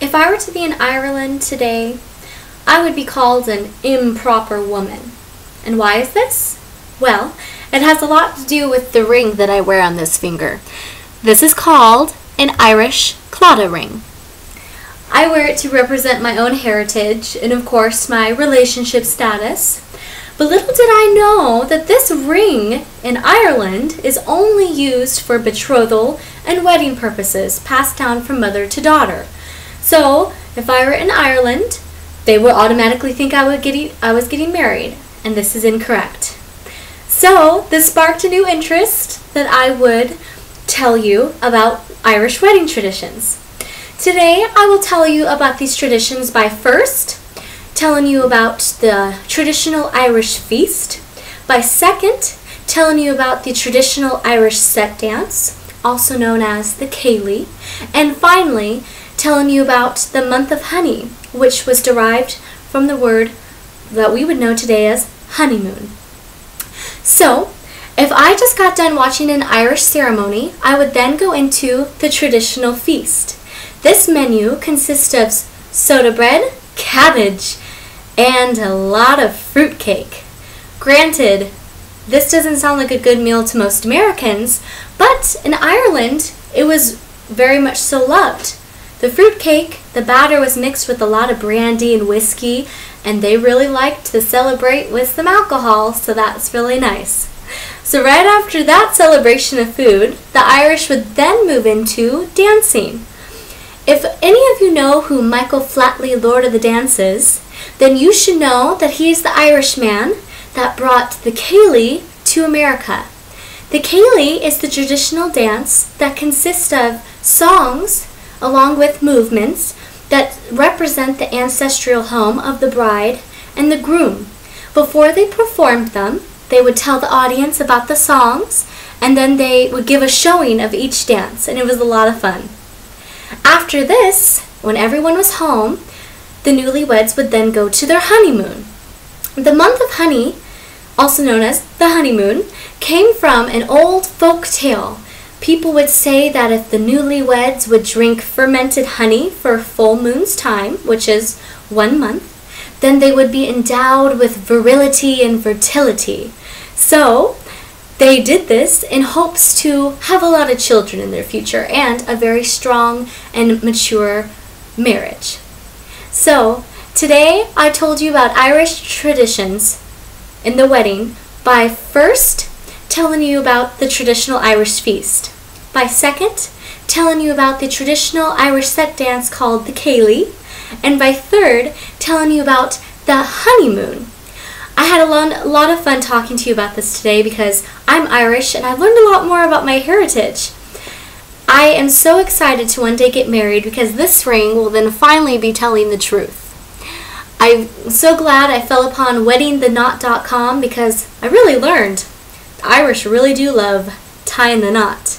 If I were to be in Ireland today, I would be called an improper woman. And why is this? Well, it has a lot to do with the ring that I wear on this finger. This is called an Irish claddagh ring. I wear it to represent my own heritage and, of course, my relationship status. But little did I know that this ring in Ireland is only used for betrothal and wedding purposes, passed down from mother to daughter. So, if I were in Ireland, they would automatically think I was getting married, and this is incorrect. So, this sparked a new interest that I would tell you about Irish wedding traditions. Today, I will tell you about these traditions by first telling you about the traditional Irish feast, by second telling you about the traditional Irish set dance, also known as the céilí, and finally telling you about the month of honey, which was derived from the word that we would know today as honeymoon. So, if I just got done watching an Irish ceremony, I would then go into the traditional feast. This menu consists of soda bread, cabbage, and a lot of fruitcake. Granted, this doesn't sound like a good meal to most Americans, but in Ireland, it was very much so loved. The fruitcake, the batter was mixed with a lot of brandy and whiskey, and they really liked to celebrate with some alcohol, so that's really nice. So right after that celebration of food, the Irish would then move into dancing. If any of you know who Michael Flatley, Lord of the Dance is, then you should know that he is the Irishman that brought the céilí to America. The céilí is the traditional dance that consists of songs along with movements that represent the ancestral home of the bride and the groom. Before they performed them, they would tell the audience about the songs, and then they would give a showing of each dance, and it was a lot of fun. After this, when everyone was home, the newlyweds would then go to their honeymoon. The month of honey, also known as the honeymoon, came from an old folk tale. People would say that if the newlyweds would drink fermented honey for a full moon's time, which is 1 month, then they would be endowed with virility and fertility. So, they did this in hopes to have a lot of children in their future and a very strong and mature marriage. So, today I told you about Irish traditions in the wedding by first telling you about the traditional Irish feast, by second telling you about the traditional Irish set dance called the céilí, and by third telling you about the honeymoon. I had a lot of fun talking to you about this today because I'm Irish and I've learned a lot more about my heritage. I am so excited to one day get married because this ring will then finally be telling the truth. I'm so glad I fell upon weddingtheknot.com because I really learned the Irish really do love tying the knot.